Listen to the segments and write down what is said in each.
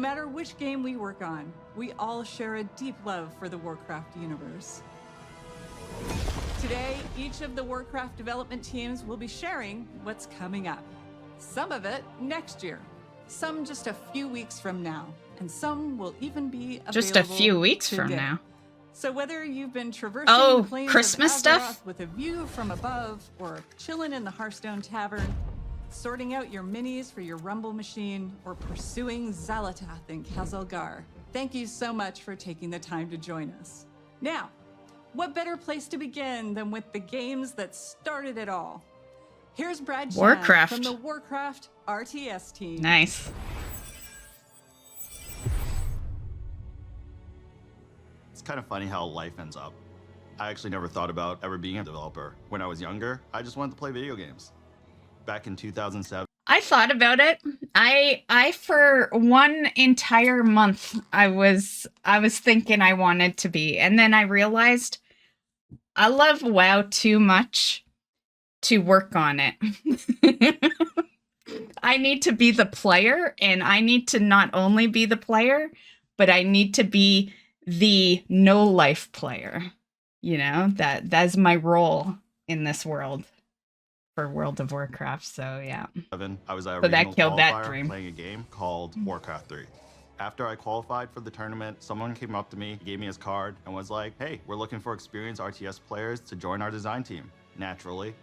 matter which game we work on, we all share a deep love for the Warcraft universe. Today, each of the Warcraft development teams will be sharing what's coming up. Some of it next year, some just a few weeks from now, and some will even be available just a few weeks today. from now. So whether you've been traversing the plains Christmas of stuff with a view from above, or chilling in the Hearthstone Tavern, sorting out your minis for your Rumble machine, or pursuing Xalatath in Khazalgar, thank you so much for taking the time to join us. Now, what better place to begin than with the games that started it all? Here's Brad Chan Warcraft from the Warcraft RTS team. Nice. It's kind of funny how life ends up. I actually never thought about ever being a developer. When I was younger, I just wanted to play video games. Back in 2007. I thought about it. I for one entire month I was thinking I wanted to be, and then I realized I love WoW too much to work on it. I need to be the player, and I need to not only be the player, but I need to be the no-life player. You know, that's my role in this world for World of Warcraft. So yeah. I was a so that killed that dream. Playing a game called Warcraft 3. After I qualified for the tournament, someone came up to me, gave me his card, and was like, "Hey, we're looking for experienced RTS players to join our design team." Naturally,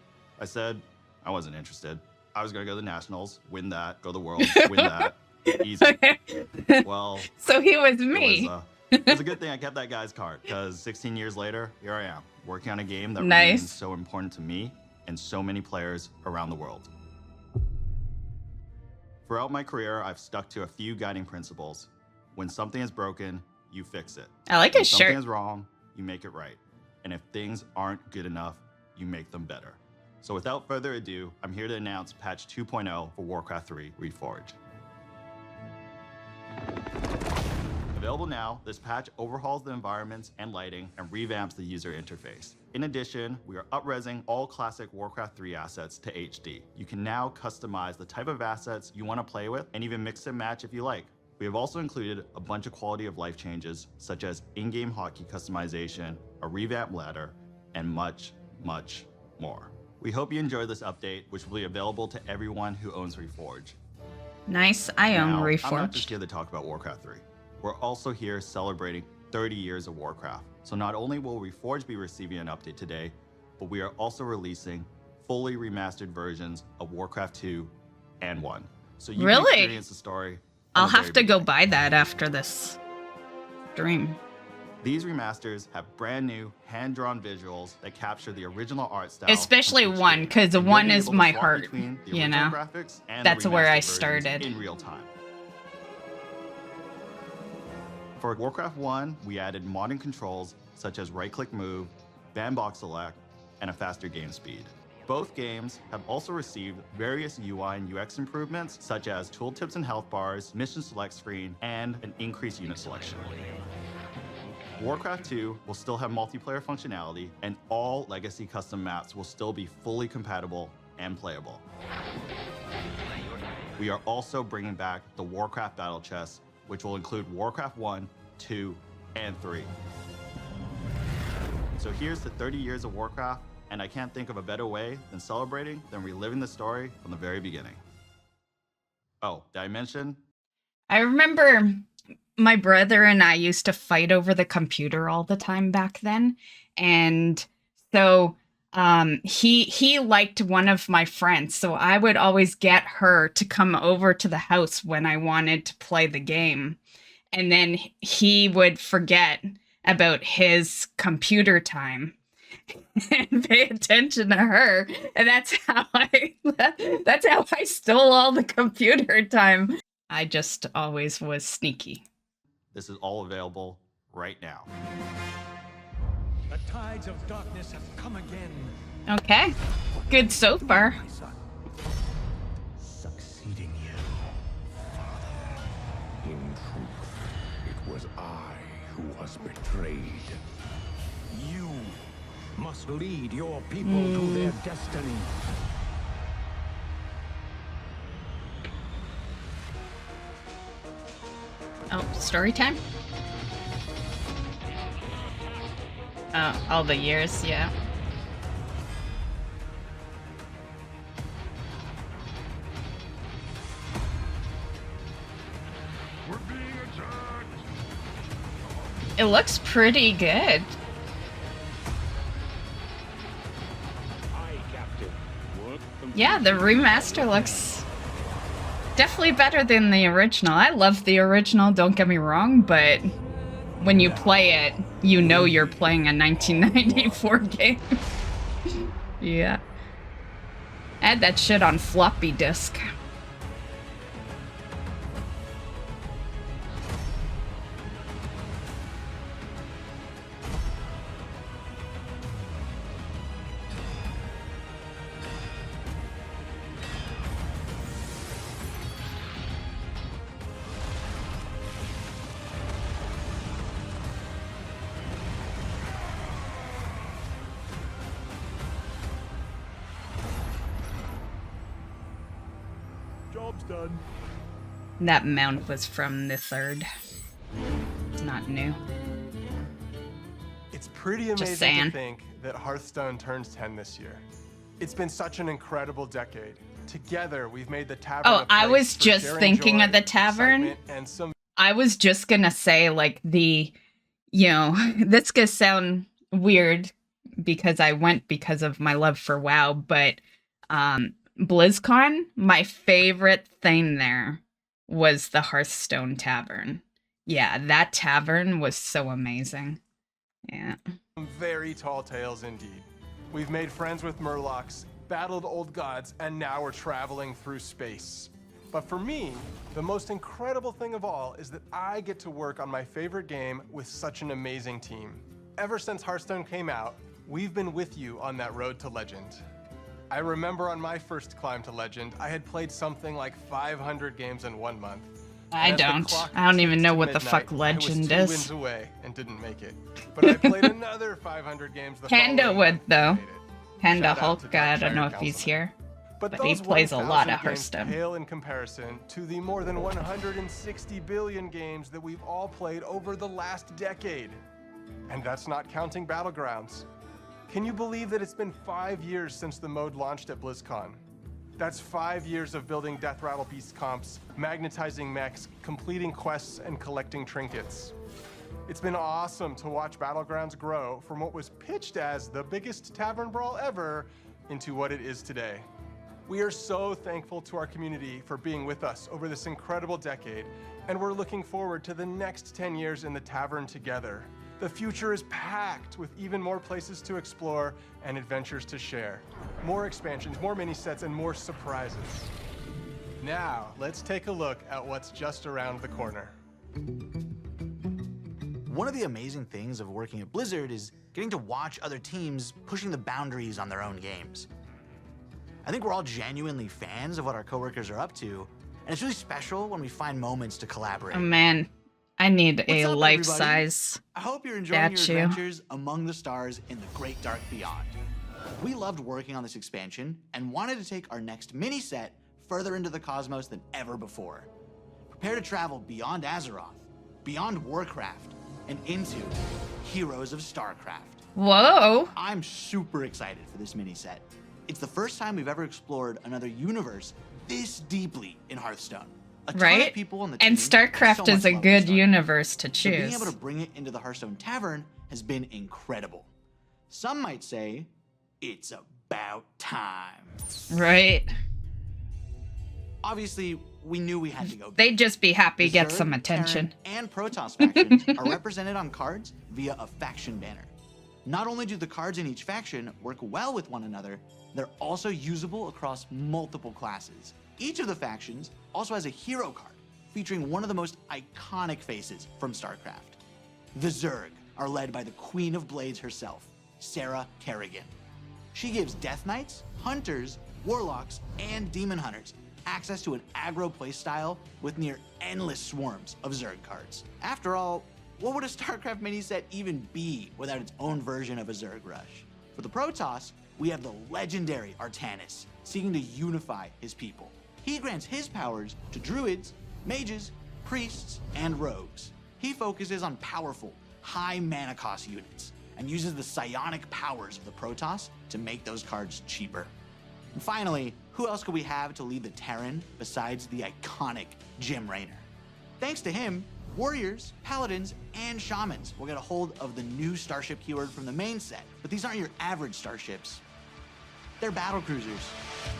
I said I wasn't interested. I was gonna go to the Nationals, win that, go to the Worlds, win that. Easy. Well, so he was me. It was a good thing I kept that guy's card, because 16 years later, here I am, working on a game that remains so important to me and so many players around the world. Throughout my career, I've stuck to a few guiding principles. When something is broken, you fix it. I like his shirt. When something is wrong, you make it right. And if things aren't good enough, you make them better. So without further ado, I'm here to announce patch 2.0 for Warcraft 3 Reforged. Available now, this patch overhauls the environments and lighting and revamps the user interface. In addition, we are up-resing all classic Warcraft 3 assets to HD. You can now customize the type of assets you want to play with and even mix and match if you like. We have also included a bunch of quality of life changes, such as in-game hotkey customization, a revamped ladder, and much, much more. We hope you enjoy this update, which will be available to everyone who owns Reforged. Nice, I own Reforged. I'm not just here to talk about Warcraft 3. We're also here celebrating 30 years of Warcraft. So not only will Reforged be receiving an update today, but we are also releasing fully remastered versions of Warcraft 2 and 1. So you can experience the story. I'll have to go buy that after this stream. These remasters have brand new hand-drawn visuals that capture the original art style. Especially 1, because 1 is my heart, you know? That's where I started. In real time. For Warcraft 1, we added modern controls such as right-click move, bandbox select, and a faster game speed. Both games have also received various UI and UX improvements such as tooltips and health bars, mission select screen, and an increased unit selection. Warcraft 2 will still have multiplayer functionality, and all legacy custom maps will still be fully compatible and playable. We are also bringing back the Warcraft Battle Chest, which will include Warcraft 1, 2, and 3. So here's to 30 years of Warcraft, and I can't think of a better way than celebrating than reliving the story from the very beginning. Oh, did I mention? I remember my brother and I used to fight over the computer all the time back then, and so he liked one of my friends, so I would always get her to come over to the house when I wanted to play the game, and then he would forget about his computer time and pay attention to her, and that's how I stole all the computer time. I just always was sneaky. This is all available right now. The tides of darkness have come again. Okay, good so far. Succeeding you, Father. In truth, it was I who was betrayed. You must lead your people to their destiny. Story time? Oh, all the years, yeah. We're being attacked. It looks pretty good. Aye, Captain. Work Yeah, the remaster looks definitely better than the original. I love the original, don't get me wrong, but when you play it, you know you're playing a 1994 game. Yeah. Add that shit on floppy disk. Job's done. That mount was from the third. It's not new. It's pretty Just amazing saying. to think that Hearthstone turns 10 this year. It's been such an incredible decade. Together, we've made the tavern. Oh, a I place was for just sharing thinking joy, of the tavern. excitement, and some I was just gonna say, like, the, you know, that's gonna sound weird because I went because of my love for WoW, but BlizzCon, my favorite thing there was the Hearthstone Tavern. Yeah, that tavern was so amazing. Yeah. very tall tales indeed. We've made friends with Murlocs, battled old gods, and now we're traveling through space. But for me, the most incredible thing of all is that I get to work on my favorite game with such an amazing team. Ever since Hearthstone came out, we've been with you on that road to legend. I remember on my first climb to legend, I had played something like 500 games in 1 month. I And as the don't. clock I don't even ticked know to what the fuck midnight, legend I was 2 is. wins away and didn't make it. But I played another 500 games the Panda following would, month and though. made it. Panda Shout out Hulk, to I don't Darkshire know if he's Councilman. here. But But he those plays a lot 1,000 of games Hearthstone. pale in comparison to the more than 160 billion games that we've all played over the last decade. And that's not counting Battlegrounds. Can you believe that it's been 5 years since the mode launched at BlizzCon? That's 5 years of building Death Rattle Beast comps, magnetizing mechs, completing quests, and collecting trinkets. It's been awesome to watch Battlegrounds grow from what was pitched as the biggest tavern brawl ever into what it is today. We are so thankful to our community for being with us over this incredible decade, and we're looking forward to the next 10 years in the tavern together. The future is packed with even more places to explore and adventures to share. More expansions, more mini sets, and more surprises. Now, let's take a look at what's just around the corner. One of the amazing things of working at Blizzard is getting to watch other teams pushing the boundaries on their own games. I think we're all genuinely fans of what our coworkers are up to, and it's really special when we find moments to collaborate. Oh man, I need What's a up, life-size. I hope you're enjoying statue. your adventures among the stars in the great dark beyond. We loved working on this expansion and wanted to take our next mini set further into the cosmos than ever before. Prepare to travel beyond Azeroth, beyond Warcraft, and into Heroes of StarCraft. Whoa! I'm super excited for this mini set. It's the first time we've ever explored another universe this deeply in Hearthstone. A ton Right? of people on the And team have StarCraft so is much a love for good StarCraft. universe to So being choose. able to bring it into the Hearthstone Tavern has been incredible. Some might say it's about time. Right? Obviously, we knew we had to go. They'd just be happy to The get Zerg, some attention. Terran, and Protoss factions are represented on cards via a faction banner. Not only do the cards in each faction work well with one another, they're also usable across multiple classes. Each of the factions also has a hero card featuring one of the most iconic faces from StarCraft. The Zerg are led by the Queen of Blades herself, Sarah Kerrigan. She gives Death Knights, Hunters, Warlocks, and Demon Hunters access to an aggro playstyle with near endless swarms of Zerg cards. After all, what would a StarCraft mini set even be without its own version of a Zerg rush? For the Protoss, we have the legendary Artanis, seeking to unify his people. He grants his powers to druids, mages, priests, and rogues. He focuses on powerful, high mana cost units and uses the psionic powers of the Protoss to make those cards cheaper. And finally, who else could we have to lead the Terran besides the iconic Jim Raynor? Thanks to him, warriors, paladins, and shamans will get a hold of the new starship keyword from the main set. But these aren't your average starships. They're battle cruisers.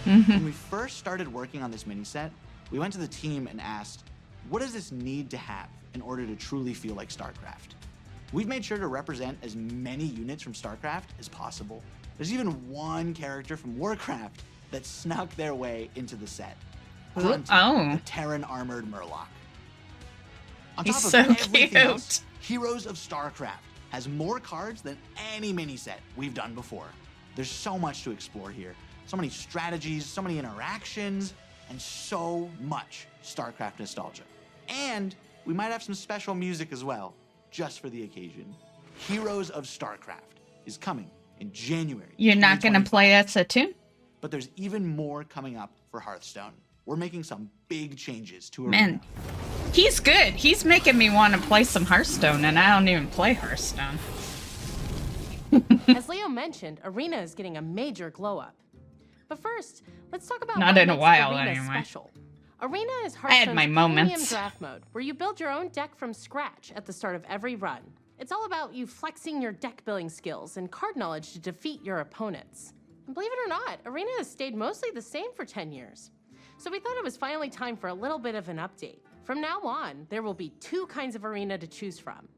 When we first started working on this mini set, we went to the team and asked, what does this need to have in order to truly feel like StarCraft? We've made sure to represent as many units from StarCraft as possible. There's even one character from Warcraft that snuck their way into the set. Grunty, the Terran armored Murloc. On top of everything else, Heroes of StarCraft has more cards than any mini set we've done before. There's so much to explore here. So many strategies, so many interactions, and so much StarCraft nostalgia. And we might have some special music as well, just for the occasion. Heroes of StarCraft is coming in January. You're not going to play us a tune? But there's even more coming up for Hearthstone. We're making some big changes to Man, Arena. he's good. He's making me want to play some Hearthstone, and I don't even play Hearthstone. As Leo mentioned, Arena is getting a major glow up. But first, let's talk about Not what in a makes while, Arena anyway. special. Arena is I had my Hearthstone's moments. premium draft mode, where you build your own deck from scratch at the start of every run. It's all about you flexing your deck building skills and card knowledge to defeat your opponents. And believe it or not, Arena has stayed mostly the same for 10 years. So we thought it was finally time for a little bit of an update. From now on, there will be 2 kinds of Arena to choose from.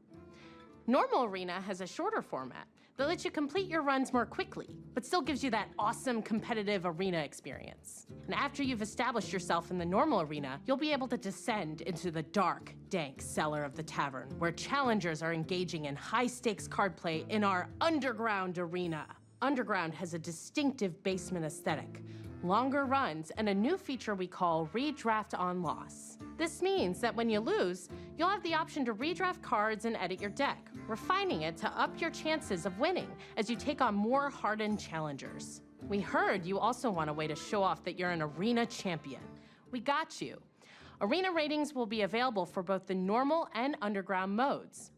Normal Arena has a shorter format that lets you complete your runs more quickly, but still gives you that awesome competitive Arena experience. And after you've established yourself in the normal Arena, you'll be able to descend into the dark, dank cellar of the tavern, where challengers are engaging in high-stakes card play in our Underground Arena. Underground has a distinctive basement aesthetic, longer runs, and a new feature we call Redraft on Loss. This means that when you lose, you'll have the option to redraft cards and edit your deck, refining it to up your chances of winning as you take on more hardened challengers. We heard you also want a way to show off that you're an Arena champion. We got you. Arena ratings will be available for both the normal and underground modes.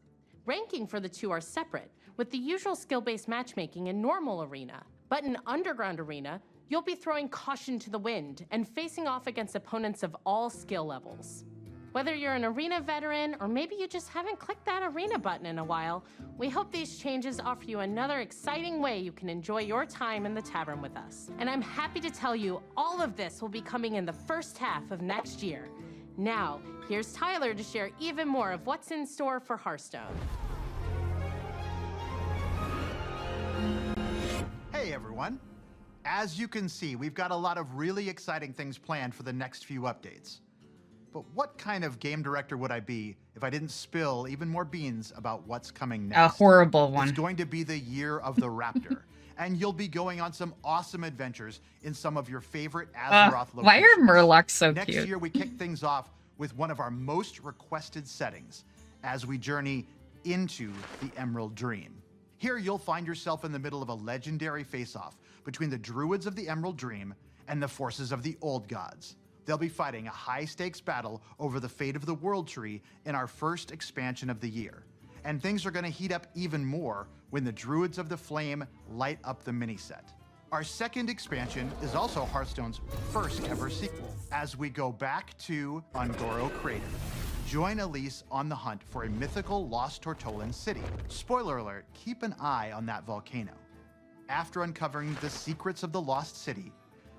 Ranking for the 2 are separate, with the usual skill-based matchmaking in normal Arena. But in Underground Arena, you'll be throwing caution to the wind and facing off against opponents of all skill levels. Whether you're an Arena veteran or maybe you just haven't clicked that Arena button in a while, we hope these changes offer you another exciting way you can enjoy your time in the tavern with us. And I'm happy to tell you all of this will be coming in the first half of next year. Now, here's Tyler to share even more of what's in store for Hearthstone. Hey everyone. As you can see, we've got a lot of really exciting things planned for the next few updates. But what kind of game director would I be if I didn't spill even more beans about what's coming next? A horrible one. It's going to be the year of the Raptor, and you'll be going on some awesome adventures in some of your favorite Azeroth locations. Why are Murlocs so Next cute? year, we kick things off with one of our most requested settings as we journey into the Emerald Dream. Here, you'll find yourself in the middle of a legendary face-off between the Druids of the Emerald Dream and the forces of the Old Gods. They'll be fighting a high-stakes battle over the fate of the World Tree in our first expansion of the year. And things are going to heat up even more when the Druids of the Flame light up the mini-set. Our second expansion is also Hearthstone's first ever sequel, as we go back to Ungoro Crater. Join Elise on the hunt for a mythical lost Tortolan city. Spoiler alert, keep an eye on that volcano. After uncovering the secrets of the lost city,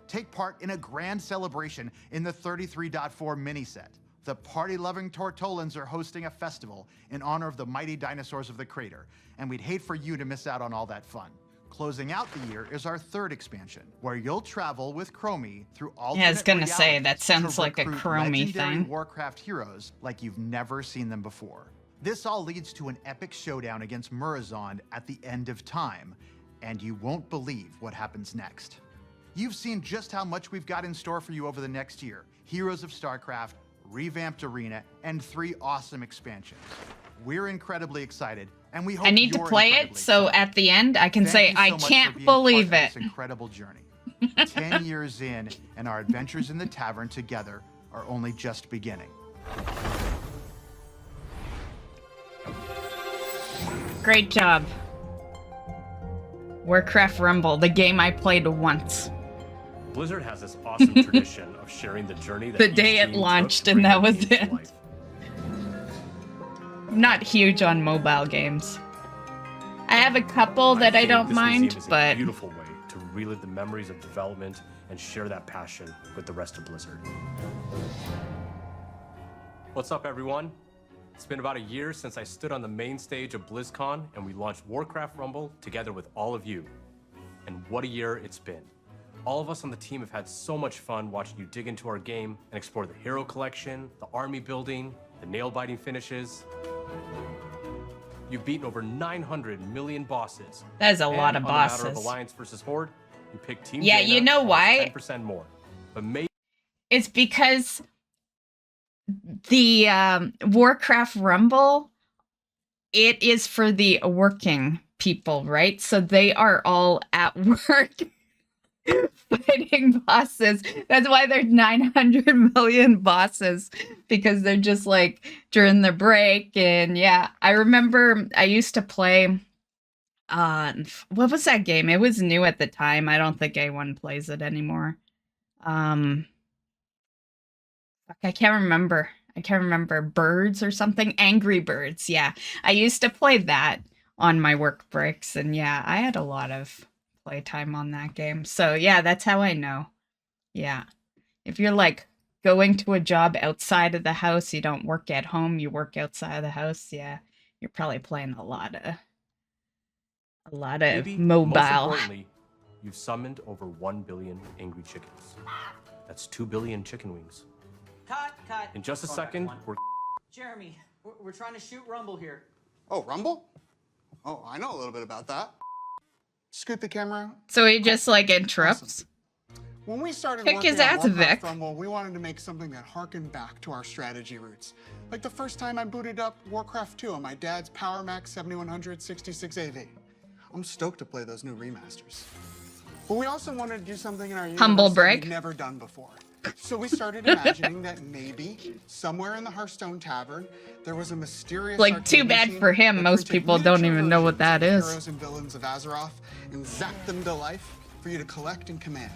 take part in a grand celebration in the 33.4 mini-set. The party-loving Tortolans are hosting a festival in honor of the mighty dinosaurs of the crater, and we'd hate for you to miss out on all that fun. Closing out the year is our third expansion, where you'll travel with Chromie through alternate Yeah, I was gonna say, realities that sounds to like a recruit Chromie legendary thing. Warcraft heroes like you've never seen them before. This all leads to an epic showdown against Murozond at the end of time, and you won't believe what happens next. You've seen just how much we've got in store for you over the next year. Heroes of StarCraft, revamped Arena, and 3 awesome expansions. We're incredibly excited, and we hope I need to you're play it, incredibly so excited. at the end, I can Thank say, you so I much for can't being believe part of it. this incredible journey. 10 years in, and our adventures in the tavern together are only just beginning. Great job. Warcraft Rumble, the game I played once. Blizzard has this awesome tradition of sharing the journey that The each day it team launched, took to and bring that their was games to it. life. Not huge on mobile games. I have a couple that I think don't this mind, museum is a but beautiful way to relive the memories of development and share that passion with the rest of Blizzard. What's up, everyone? It's been about a year since I stood on the main stage of BlizzCon and we launched Warcraft Rumble together with all of you. And what a year it's been. All of us on the team have had so much fun watching you dig into our game and explore the hero collection, the army building, the nail-biting finishes. You've beaten over 900 million bosses. that is a lot of And on the matter of bosses. Alliance versus Horde, you picked Team Yeah, Jaina you know plus why? 10% more. But maybe It's because the Warcraft Rumble, it is for the working people, right? So they are all at work fighting bosses. That's why there's 900 million bosses, because they're just like during the break. And yeah, I remember I used to play what was that game? It was new at the time. I don't think anyone plays it anymore. I can't remember. Birds or something. Angry Birds. Yeah. I used to play that on my work breaks. And yeah, I had a lot of playtime on that game. So yeah, that's how I know. Yeah. If you're like going to a job outside of the house, you don't work at home, you work outside of the house. Yeah. You're probably playing a lot of Maybe, mobile. most importantly, you've summoned over 1 billion angry chickens. That's 2 billion chicken wings. Cut. In just a Going back second, one. we're Jeremy, we're trying to shoot Rumble here. Oh, Rumble? Oh, I know a little bit about that. Scoot the camera. So he just like interrupts. When we started Kick working his on ass, Warcraft Vic. Rumble, we wanted to make something that harkened back to our strategy roots. Like the first time I booted up Warcraft 2 on my dad's Power Mac 7100 66 AV. I'm stoked to play those new remasters. But we also wanted to do something in our Humble universe that brag. we'd never done before. So we started imagining that maybe somewhere in the Hearthstone Tavern there was a mysterious Like, arcade too bad machine for him, that most printed people don't miniature even know what versions that of the is. Heroes and villains of Azeroth and zap them to life for you to collect and command.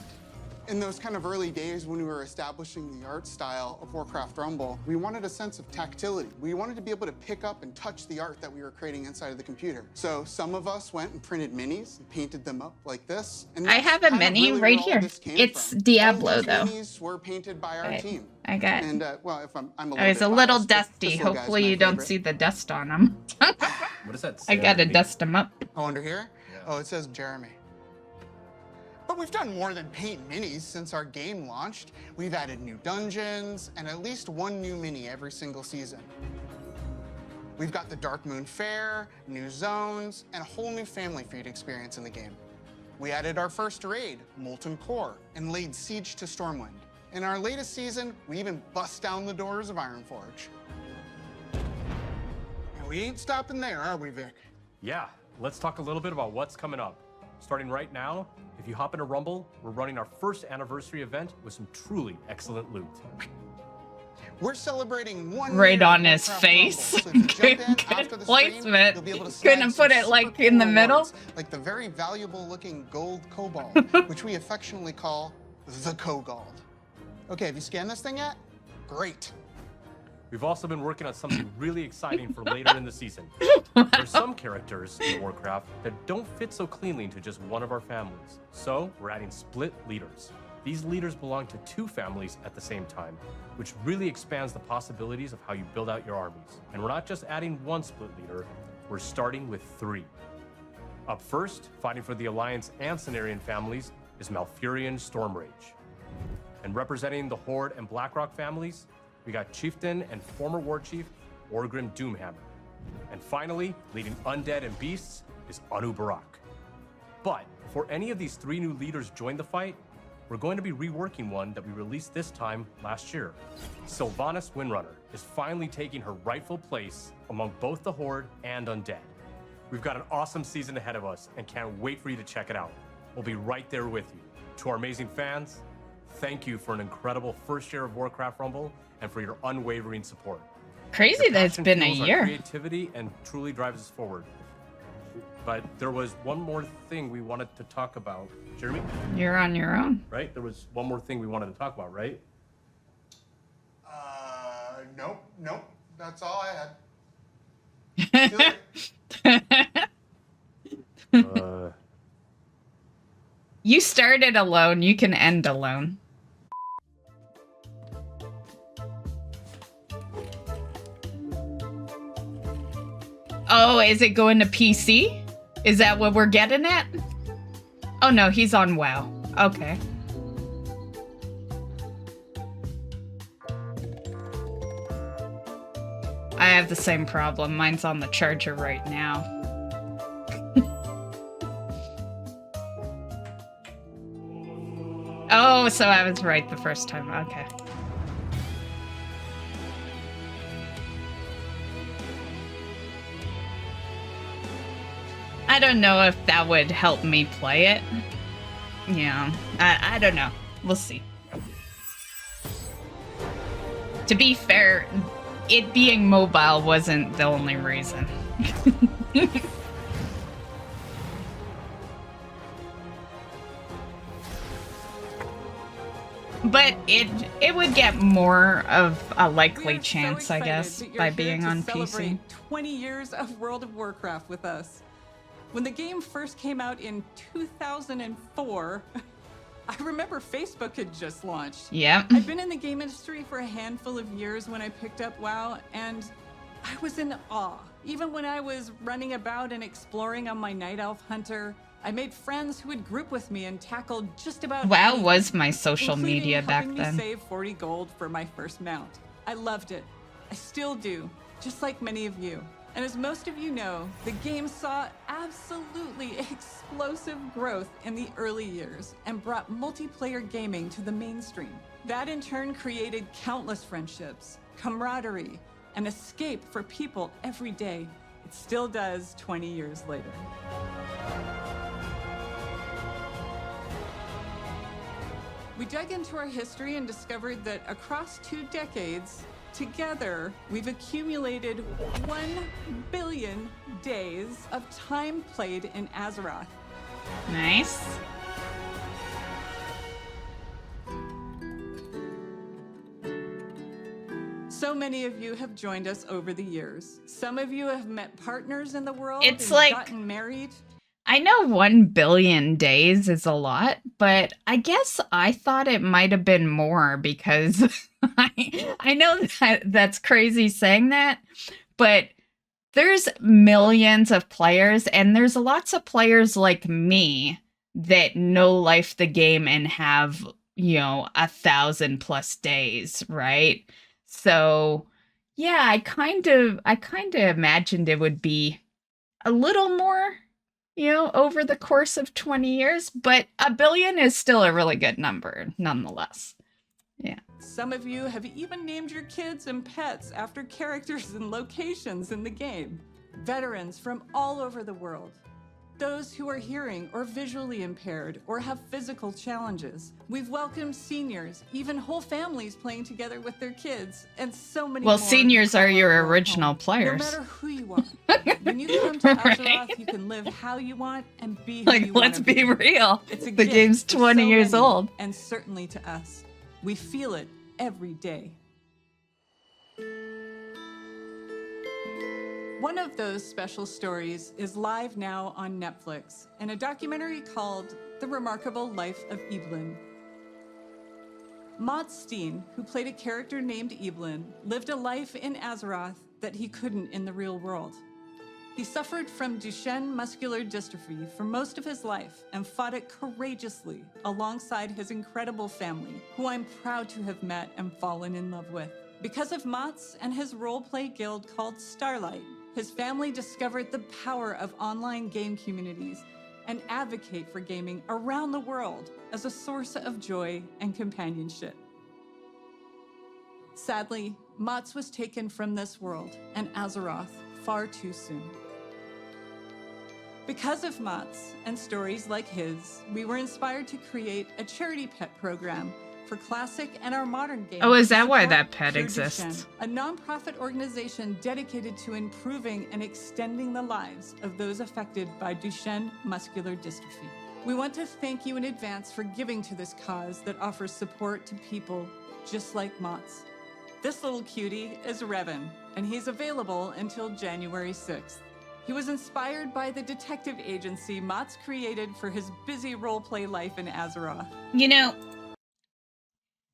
In those kind of early days when we were establishing the art style of Warcraft Rumble, we wanted a sense of tactility. We wanted to be able to pick up and touch the art that we were creating inside of the computer. So some of us went and printed minis and painted them up like this. And I that's have a kind of mini really right where all here. this came It's from. Diablo, All of though. those minis were painted by our Okay, team. I got it. And well, if I'm a little It's bit a little biased, but dusty. this little guy's Hopefully my you don't favorite. see the dust on him. what does that say? I gotta underneath? dust him up. Oh, under here? Yeah. Oh, it says Jeremy. But we've done more than paint minis since our game launched. We've added new dungeons and at least one new mini every single season. We've got the Dark Moon Fair, new zones, and a whole new family for you to experience in the game. We added our first raid, Molten Core, and laid siege to Stormwind. In our latest season, we even bust down the doors of Ironforge. And we ain't stopping there, are we, Vic? Yeah, let's talk a little bit about what's coming up. Starting right now, if you hop into Rumble, we're running our first anniversary event with some truly excellent loot. We're celebrating 1 Right year on of his Warcraft face. Rumble. So if you jump in Good after the placement. stream, you'll be able to Couldn't snag put some it, like, super in the cool middle? awards, like the very valuable looking gold cobalt, which we affectionately call the Kogald. Okay, have you scanned this thing yet? Great. We've also been working on something really exciting for later in the season. There's some characters in Warcraft that don't fit so cleanly into just one of our families. So we're adding split leaders. These leaders belong to 2 families at the same time, which really expands the possibilities of how you build out your armies. And we're not just adding 1 split leader, we're starting with 3. Up first, fighting for the Alliance and Cenarian families, is Malfurion Stormrage. And representing the Horde and Blackrock families, we got Chieftain and former War Chief, Orgrim Doomhammer. And finally, leading Undead and Beasts is Anu Barak. But before any of these 3 new leaders join the fight, we're going to be reworking one that we released this time last year. Sylvanas Windrunner is finally taking her rightful place among both the Horde and Undead. We've got an awesome season ahead of us and can't wait for you to check it out. We'll be right there with you. To our amazing fans, thank you for an incredible first year of Warcraft Rumble and for your unwavering support. Crazy Your that it's passion been a fuels our year. creativity and truly drives us forward. But there was one more thing we wanted to talk about. Jeremy? You're on your own. Right? There was one more thing we wanted to talk about, right? Nope. That's all I had. See you later. You started alone, you can end alone. Oh, is it going to PC? Is that what we're getting at? Oh no, he's on WoW. Okay. I have the same problem. Mine's on the charger right now. Oh, so I was right the first time. Okay. I don't know if that would help me play it. Yeah, I don't know. We'll see. To be fair, it being mobile wasn't the only reason. But it would get more of a likely chance, I guess, by being on PC. Celebrate 20 years of World of Warcraft with us. When the game first came out in 2004, I remember Facebook had just launched. Yeah. I'd been in the game industry for a handful of years when I picked up WoW, and I was in awe. Even when I was running about and exploring on my Night Elf Hunter, I made friends who would group with me and tackled just about WoW anything, was my social including media back helping then. me save 40 gold for my first mount. I loved it. I still do, just like many of you. And as most of you know, the game saw absolutely explosive growth in the early years and brought multiplayer gaming to the mainstream. That in turn created countless friendships, camaraderie, and escape for people every day. It still does 20 years later. We dug into our history and discovered that across 2 decades, together, we've accumulated 1 billion days of time played in Azeroth. Nice. So many of you have joined us over the years. Some of you have met partners in the world It's and like- gotten married. I know 1 billion days is a lot, but I guess I thought it might have been more because I know that's crazy saying that, but there's millions of players and there's lots of players like me that know life the game and have, 1,000+ days, right? So yeah, I kind of imagined it would be a little more, over the course of 20 years, but 1 billion is still a really good number, nonetheless. Yeah. Some of you have even named your kids and pets after characters and locations in the game. Veterans from all over the world. Those who are hearing or visually impaired or have physical challenges. We've welcomed seniors, even whole families playing together with their kids, and so many more. Well, seniors are your Our original home. players. No matter who you are. When you come to Azeroth, you can live how you want and be who you want let's to be real. It's a The gift game's to 20 so years many, old. and certainly to us. We feel it every day. One of those special stories is live now on Netflix in a documentary called The Remarkable Life of Evelyn. Maud Steen, who played a character named Evelyn, lived a life in Azeroth that he couldn't in the real world. He suffered from Duchenne muscular dystrophy for most of his life and fought it courageously alongside his incredible family, who I'm proud to have met and fallen in love with. Because of Mats and his role-play guild called Starlight, his family discovered the power of online game communities and advocate for gaming around the world as a source of joy and companionship. Sadly, Mats was taken from this world and Azeroth far too soon. Because of Mats and stories like his, we were inspired to create a charity pet program for classic and our modern games. Oh, is that to why support that pet Pure exists? Duchenne, a nonprofit organization dedicated to improving and extending the lives of those affected by Duchenne muscular dystrophy. We want to thank you in advance for giving to this cause that offers support to people just like Mott's. This little cutie is Revan, and he's available until January 6th. He was inspired by the detective agency Mott's created for his busy roleplay life in Azeroth. You know,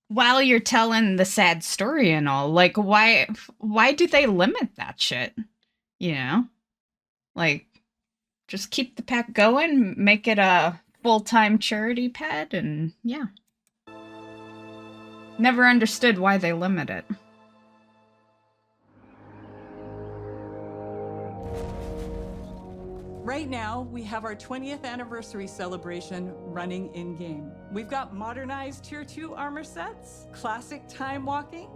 while you're telling the sad story and all, like, why do they limit that shit? You know? Like, just keep the pet going, make it a full-time charity pet, and yeah. Never understood why they limit it. Right now, we have our 20th anniversary celebration running in-game. We've got modernized Tier 2 armor sets, classic time walking,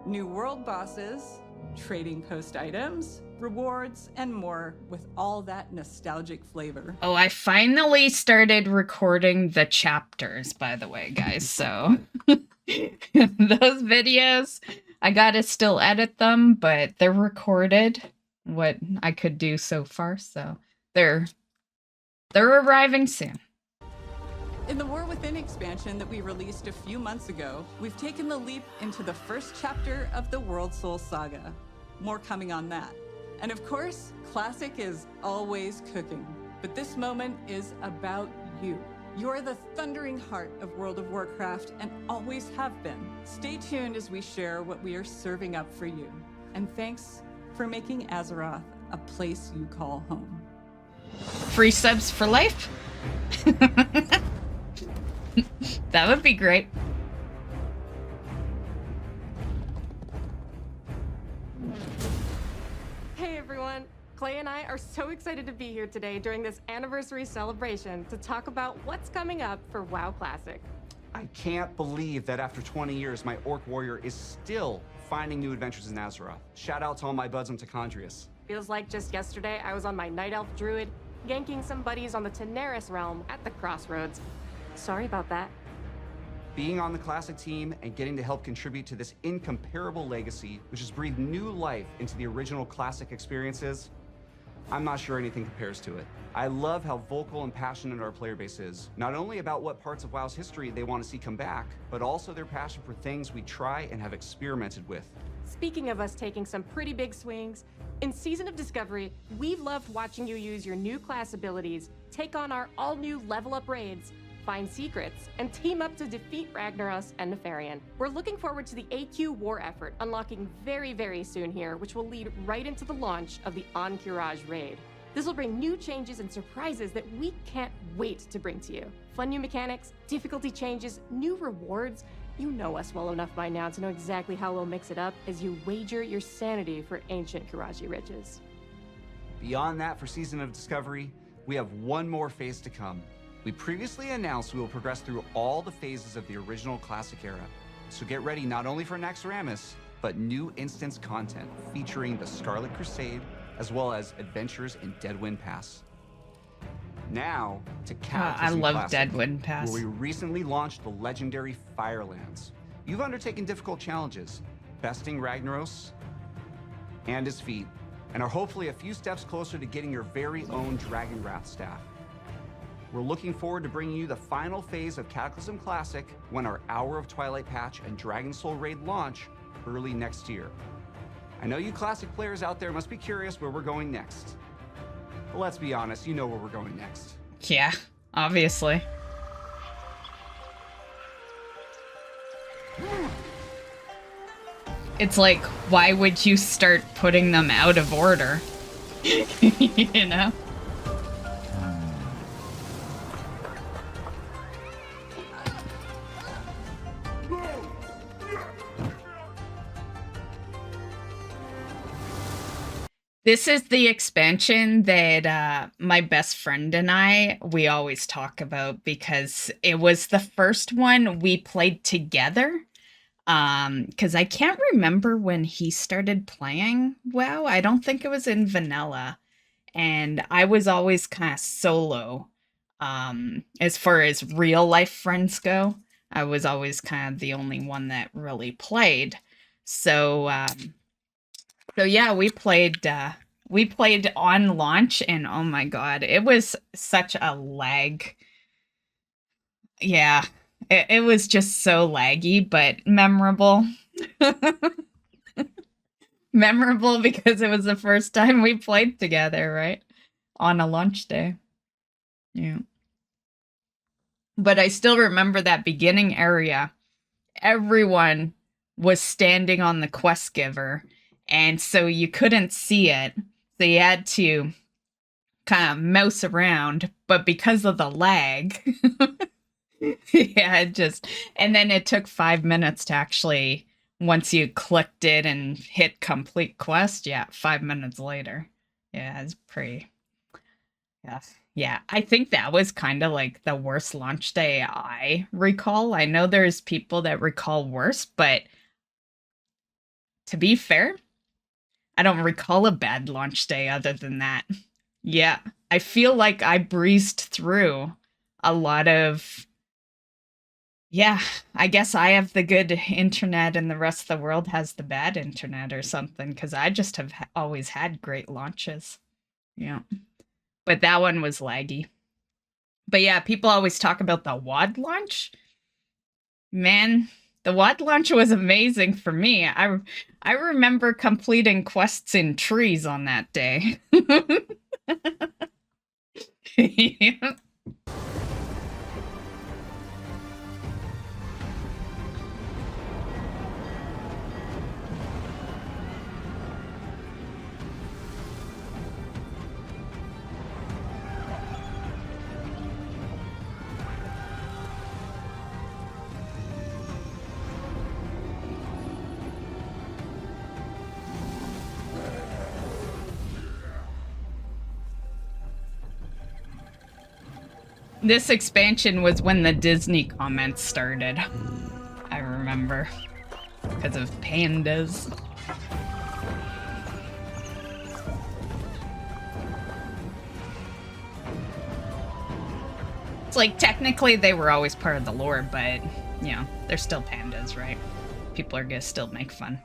new world bosses, trading post items, rewards, and more with all that nostalgic flavor. Oh, I finally started recording the chapters, by the way, guys, so... Those videos, I gotta still edit them, but they're recorded, what I could do so far, so... They're arriving soon. In the War Within expansion that we released a few months ago, we've taken the leap into the first chapter of the World Soul Saga. More coming on that. And of course, Classic is always cooking. But this moment is about you. You're the thundering heart of World of Warcraft and always have been. Stay tuned as we share what we are serving up for you. And thanks for making Azeroth a place you call home. Free subs for life? That would be great. Hey everyone! Clay and I are so excited to be here today during this anniversary celebration to talk about what's coming up for WoW Classic. I can't believe that after 20 years, my Orc Warrior is still finding new adventures in Azeroth. Shout out to all my buds on Tichondrius. Feels like just yesterday I was on my Night Elf Druid, ganking some buddies on the Teneris realm at the Crossroads. Sorry about that. Being on the Classic team and getting to help contribute to this incomparable legacy, which has breathed new life into the original Classic experiences, I'm not sure anything compares to it. I love how vocal and passionate our player base is, not only about what parts of WoW's history they want to see come back, but also their passion for things we try and have experimented with. Speaking of us taking some pretty big swings, in Season of Discovery, we've loved watching you use your new class abilities, take on our all-new level-up raids, find secrets, and team up to defeat Ragnaros and Nefarian. We're looking forward to the AQ war effort unlocking very, very soon here, which will lead right into the launch of the Encourage raid. This will bring new changes and surprises that we can't wait to bring to you. Fun new mechanics, difficulty changes, new rewards. You know us well enough by now to know exactly how we'll mix it up as you wager your sanity for ancient Kiraji riches. Beyond that, for Season of Discovery, we have one more phase to come. We previously announced we will progress through all the phases of the original Classic era. So get ready not only for Naxxramas, but new instance content featuring the Scarlet Crusade, as well as adventures in Deadwind Pass. Now, to Cataclysm I love Classic, Deadwind Pass. where we recently launched the legendary Firelands. You've undertaken difficult challenges, besting Ragnaros and his feat, and are hopefully a few steps closer to getting your very own Dragon Wrath staff. We're looking forward to bringing you the final phase of Cataclysm Classic when our Hour of Twilight patch and Dragon Soul raid launch early next year. I know you Classic players out there must be curious where we're going next. But let's be honest, you know where we're going next. Yeah, obviously. It's like, why would you start putting them out of order? You know? This is the expansion that my best friend and we always talk about because it was the first one we played together. Because I can't remember when he started playing WoW. I don't think it was in vanilla. And I was always kind of solo as far as real life friends go. I was always kind of the only one that really played. So, so yeah, we played on launch, and oh my god, it was such a lag. Yeah, it was just so laggy, but memorable. Memorable because it was the first time we played together, right? On a launch day. Yeah. But I still remember that beginning area. Everyone was standing on the quest giver, and so you couldn't see it. So you had to kind of mouse around, but because of the lag, yeah, and then it took 5 minutes to actually, once you clicked it and hit complete quest, yeah, 5 minutes later. Yeah, it's pretty, yeah, I think that was kind of like the worst launch day I recall. I know there's people that recall worse, but to be fair, I don't recall a bad launch day other than that. Yeah, I feel like I breezed through a lot of... Yeah, I guess I have the good internet and the rest of the world has the bad internet or something, because I just have always had great launches. Yeah. But that one was laggy. But yeah, people always talk about the WAD launch. Man, the WAD launch was amazing for me. I remember completing quests in trees on that day. Yeah. This expansion was when the Disney comments started. I remember. Because of pandas. It's like, technically they were always part of the lore, but, you know, they're still pandas, right? People are gonna still make fun.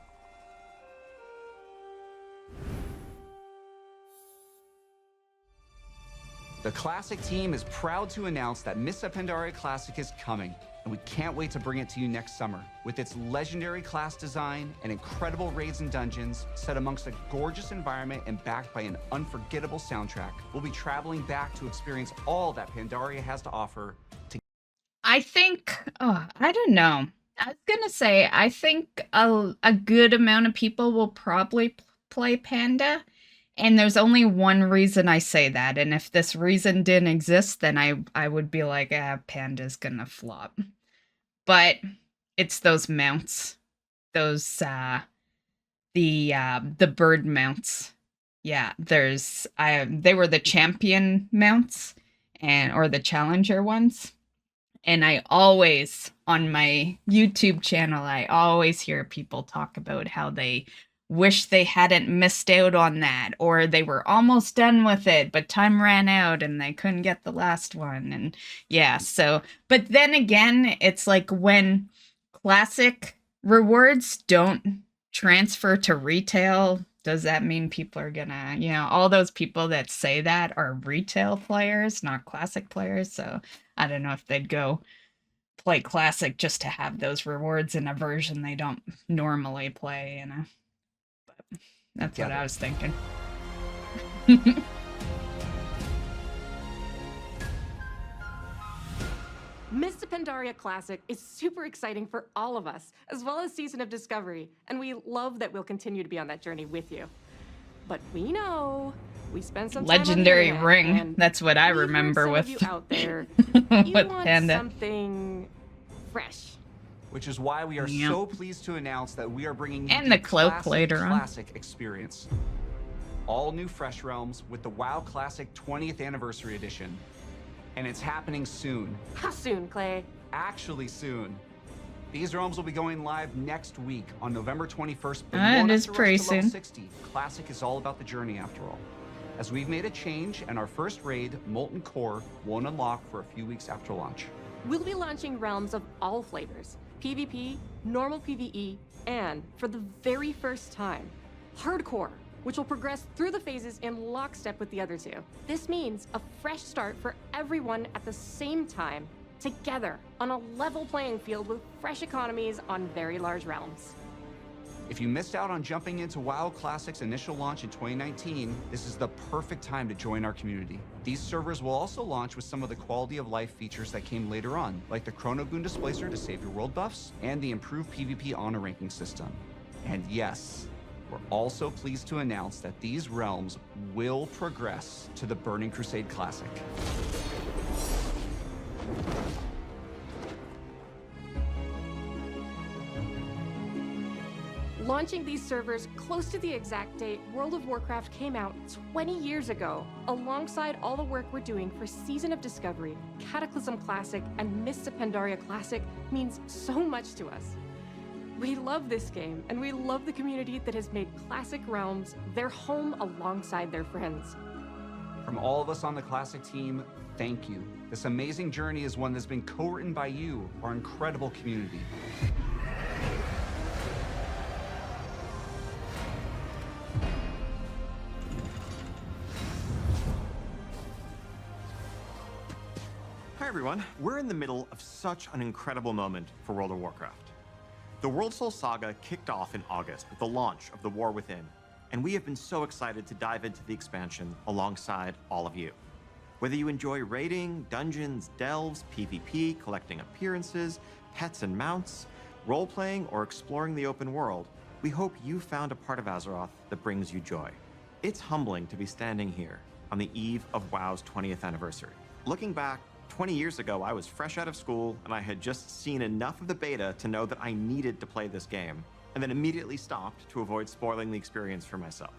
The Classic team is proud to announce that Mists Pandaria Classic is coming, and we can't wait to bring it to you next summer. With its legendary class design and incredible raids and dungeons, set amongst a gorgeous environment and backed by an unforgettable soundtrack, we'll be traveling back to experience all that Pandaria has to offer. I think, I don't know. I was gonna say, I think a good amount of people will probably play Panda. And there's only one reason I say that, and if this reason didn't exist, then I would be like, Panda's gonna flop. But it's those mounts. Those, the bird mounts. Yeah, they were the champion mounts, or the challenger ones. And I always, on my YouTube channel, I always hear people talk about how they wish they hadn't missed out on that, or they were almost done with it, but time ran out and they couldn't get the last one. And yeah, so, but then again, it's like when classic rewards don't transfer to retail, does that mean people are gonna, you know, all those people that say that are retail players, not classic players. So I don't know if they'd go play classic just to have those rewards in a version they don't normally play, you know. That's what I was thinking. Mists Pandaria Classic is super exciting for all of us, as well as Season of Discovery, and we love that we'll continue to be on that journey with you. But we know we spent some time Legendary on the ring. internet, That's what I remember with you out there. You with want Panda. something fresh. Which is why we are so pleased to announce that we are bringing you And the cloak Classic later on. Classic experience. All new Fresh Realms with the WoW Classic 20th Anniversary Edition. And it's happening soon. How soon, Clay? Actually soon. These realms will be going live next week on November 21st. But It is pretty soon. 60. Classic is all about the journey after all. As we've made a change and our first raid, Molten Core, won't unlock for a few weeks after launch. We'll be launching realms of all flavors, PvP, normal PvE, and for the very first time, hardcore, which will progress through the phases in lockstep with the other two. This means a fresh start for everyone at the same time, together on a level playing field with fresh economies on very large realms. If you missed out on jumping into WoW Classic's initial launch in 2019, this is the perfect time to join our community. These servers will also launch with some of the quality of life features that came later on, like the Chronogoon Displacer to save your world buffs, and the improved PvP honor ranking system. And yes, we're also pleased to announce that these realms will progress to the Burning Crusade Classic. Launching these servers close to the exact date World of Warcraft came out 20 years ago, alongside all the work we're doing for Season of Discovery, Cataclysm Classic, and Mists of Pandaria Classic, means so much to us. We love this game, and we love the community that has made Classic Realms their home alongside their friends. From all of us on the Classic team, thank you. This amazing journey is one that's been co-written by you, our incredible community. Hi everyone, we're in the middle of such an incredible moment for World of Warcraft. The World Soul Saga kicked off in August with the launch of The War Within, and we have been so excited to dive into the expansion alongside all of you. Whether you enjoy raiding, dungeons, delves, PvP, collecting appearances, pets and mounts, role-playing, or exploring the open world, we hope you found a part of Azeroth that brings you joy. It's humbling to be standing here on the eve of WoW's 20th anniversary. Looking back, 20 years ago, I was fresh out of school, and I had just seen enough of the beta to know that I needed to play this game, and then immediately stopped to avoid spoiling the experience for myself.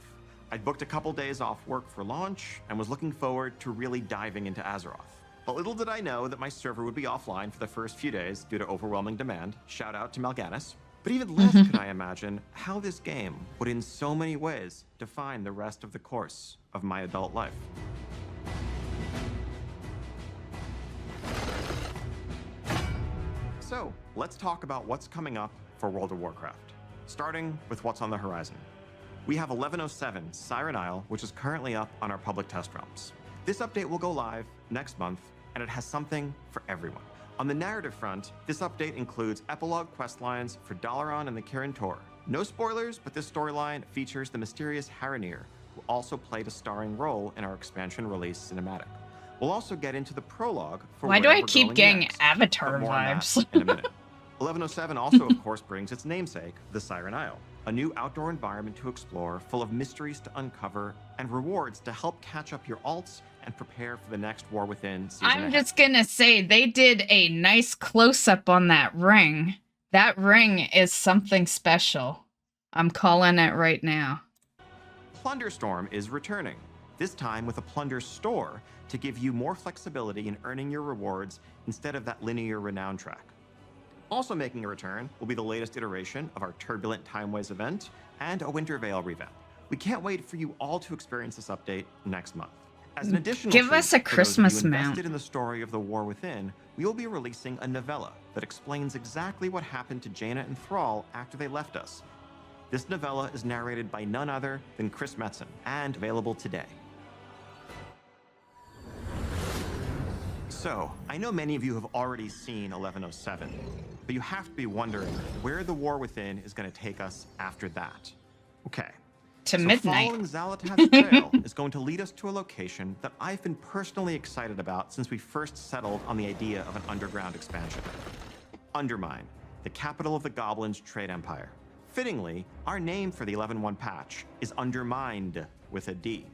I'd booked a couple days off work for launch, and was looking forward to really diving into Azeroth. But little did I know that my server would be offline for the first few days due to overwhelming demand. Shout out to Mal'Ganis. But even less could I imagine how this game would in so many ways define the rest of the course of my adult life. So, let's talk about what's coming up for World of Warcraft, starting with what's on the horizon. We have 1107 Siren Isle, which is currently up on our public test realms. This update will go live next month, and it has something for everyone. On the narrative front, this update includes epilogue questlines for Dalaran and the Kirin Tor. No spoilers, but this storyline features the mysterious Haranir, who also played a starring role in our expansion release cinematic. We'll also get into the prologue for why do where I we're keep going getting next, Avatar but more on that vibes? in a minute. 1107 also, of course, brings its namesake, the Siren Isle, a new outdoor environment to explore, full of mysteries to uncover, and rewards to help catch up your alts and prepare for the next War Within season I'm ahead. just gonna say, they did a nice close-up on that ring. That ring is something special. I'm calling it right now. Plunderstorm is returning, this time with a plunder store to give you more flexibility in earning your rewards instead of that linear renown track. Also making a return will be the latest iteration of our Turbulent Timeways event and a Winter Veil revamp. We can't wait for you all to experience this update next month. As an additional Give treat us a for those of Christmas you mount. invested in the story of the War Within, we will be releasing a novella that explains exactly what happened to Jaina and Thrall after they left us. This novella is narrated by none other than Chris Metzen and available today. So, I know many of you have already seen 1107, but you have to be wondering where the War Within is going to take us after that. Okay. To so midnight. Following Zalatath's trail is going to lead us to a location that I've been personally excited about since we first settled on the idea of an underground expansion. Undermine, the capital of the Goblins' trade empire. Fittingly, our name for the 11.1 patch is Undermined with a D.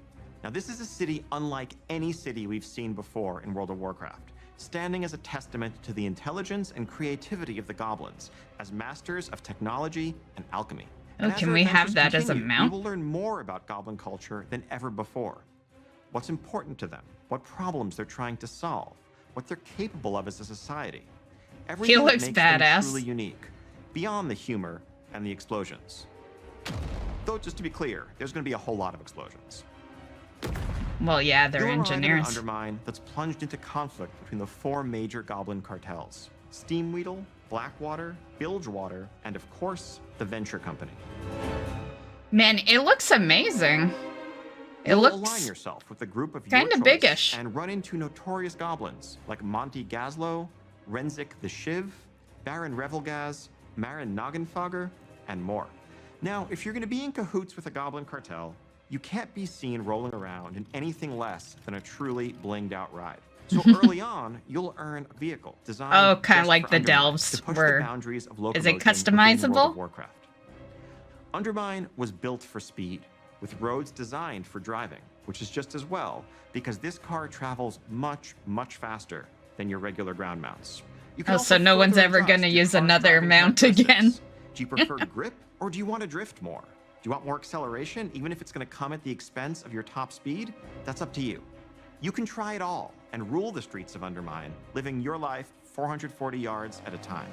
Now, this is a city unlike any city we've seen before in World of Warcraft, standing as a testament to the intelligence and creativity of the goblins as masters of technology and alchemy. Oh, And as can our we have adventures that as a continue, mount? We will learn more about goblin culture than ever before. What's important to them, what problems they're trying to solve, what they're capable of as a society. Everything that looks makes them badass. truly unique, beyond the humor and the explosions. Though, just to be clear, there's going to be a whole lot of explosions. Well, yeah, they're You'll arrive at an engineers. Undermine that's plunged into conflict between the 4 major goblin cartels: Steamweedle, Blackwater, Bilgewater, and of course, the Venture Company. Man, it looks amazing. It You'll looks align yourself with a group of kinda your choice biggish. and run into notorious goblins like Monty Gazlo, Renzik the Shiv, Baron Revelgaz, Marin Noggenfogger, and more. Now, if you're going to be in cahoots with a goblin cartel, you can't be seen rolling around in anything less than a truly blinged out ride. So early on, you'll earn a vehicle designed Oh, kind of just like for the Undermine Delves, to push where the boundaries of is locomotion it within the world customizable? of Warcraft. Undermine was built for speed, with roads designed for driving, which is just as well, because this car travels much, much faster than your regular ground mounts. You can Oh, also so no one's further ever adjust gonna your use car's another driving mount again. characteristics. Do you prefer grip, or do you want to drift more? Do you want more acceleration, even if it's going to come at the expense of your top speed? That's up to you. You can try it all and rule the streets of Undermine, living your life 440 yards at a time.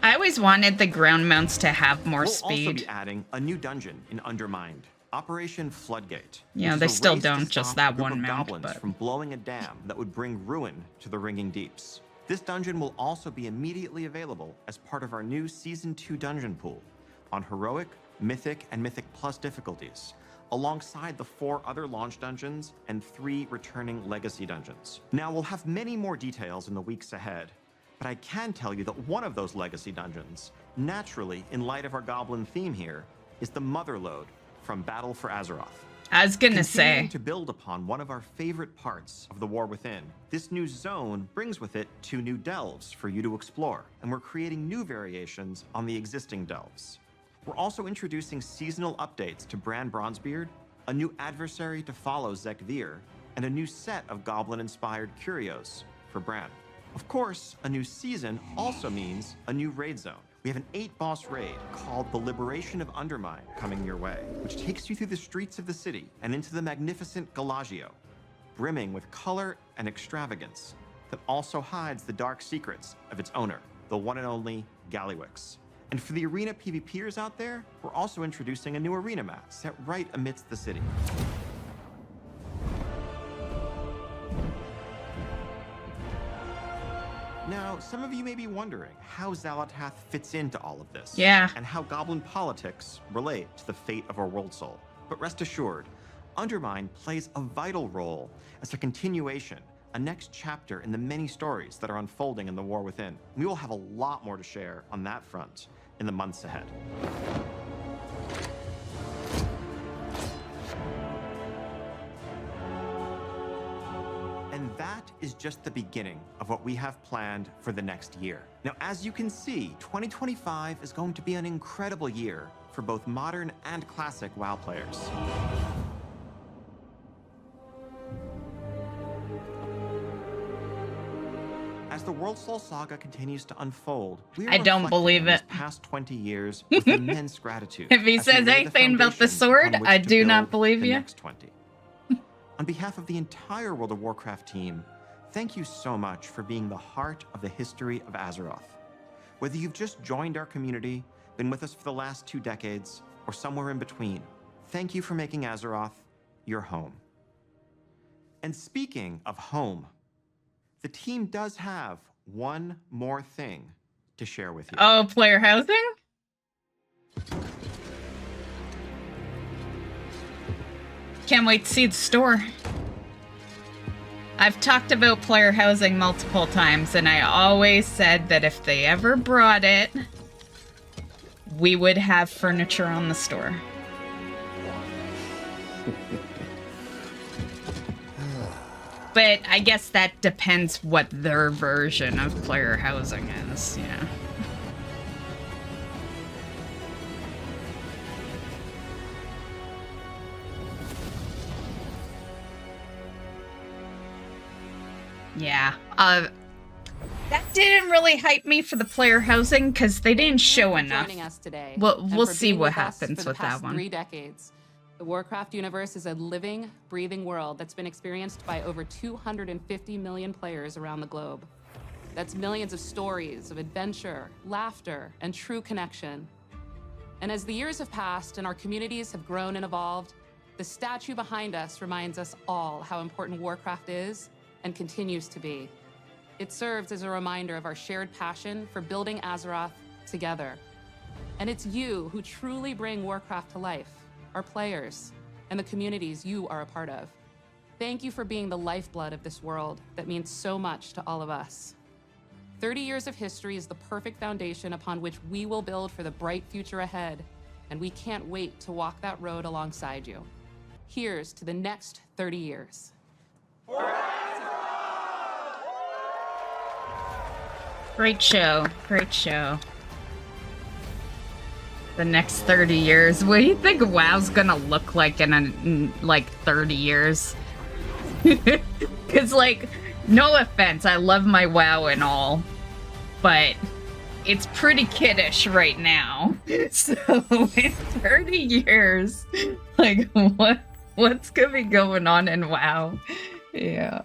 I always wanted the ground mounts to have more We'll also speed. be adding a new dungeon in Undermined, Operation Floodgate. Yeah, which they is a still race to don't, just stop that a group one of mount, goblins but- from blowing a dam that would bring ruin to the Ringing Deeps. This dungeon will also be immediately available as part of our new Season 2 dungeon pool on Heroic, Mythic, and Mythic Plus difficulties, alongside the 4 other launch dungeons and 3 returning legacy dungeons. Now, we'll have many more details in the weeks ahead, but I can tell you that one of those legacy dungeons, naturally, in light of our goblin theme here, is the Motherlode from Battle for Azeroth. I was gonna Continuing say. to build upon one of our favorite parts of the War Within, this new zone brings with it 2 new delves for you to explore, and we're creating new variations on the existing delves. We're also introducing seasonal updates to Bran Bronzebeard, a new adversary to follow Zek Veer, and a new set of goblin-inspired curios for Bran. Of course, a new season also means a new raid zone. We have an 8-boss raid called the Liberation of Undermine coming your way, which takes you through the streets of the city and into the magnificent Galagio, brimming with color and extravagance that also hides the dark secrets of its owner, the one and only Gallywix. And for the arena PvPers out there, we're also introducing a new arena map set right amidst the city. Now, some of you may be wondering how Xalatath fits into all of this. Yeah. And how goblin politics relate to the fate of our world soul. But rest assured, Undermine plays a vital role as a continuation, a next chapter in the many stories that are unfolding in the War Within. We will have a lot more to share on that front in the months ahead. And that is just the beginning of what we have planned for the next year. Now, as you can see, 2025 is going to be an incredible year for both modern and classic WoW players. As the World Soul Saga continues to unfold, we are I don't reflecting believe on these it. past 20 years with immense gratitude. If he as we says lay the anything about the foundation sword, upon which I to do not build believe the you. next 20. On behalf of the entire World of Warcraft team, thank you so much for being the heart of the history of Azeroth. Whether you've just joined our community, been with us for the last 2 decades, or somewhere in between, thank you for making Azeroth your home. And speaking of home, the team does have one more thing to share with you. Oh, player housing? Can't wait to see the store. I've talked about player housing multiple times, and I always said that if they ever brought it, we would have furniture on the store. But I guess that depends what their version of player housing is, yeah. Yeah. That didn't really hype me for the player housing because they didn't show enough. Joining us today. We'll and for see being what with us happens for the with that past one. 3 decades. The Warcraft universe is a living, breathing world that's been experienced by over 250 million players around the globe. That's millions of stories of adventure, laughter, and true connection. And as the years have passed and our communities have grown and evolved, The statue behind us reminds us all how important Warcraft is and continues to be. It serves as a reminder of our shared passion for building Azeroth together. And it's you who truly bring Warcraft to life, our players, and the communities you are a part of. Thank you for being the lifeblood of this world that means so much to all of us. 30 years of history is the perfect foundation upon which we will build for the bright future ahead, and we can't wait to walk that road alongside you. Here's to the next 30 years. Great show. Great show. The next 30 years. What do you think WoW's gonna look like in like 30 years? Because, like, no offense, I love my WoW and all, but it's pretty kiddish right now. So in 30 years, like, what's gonna be going on in WoW? Yeah.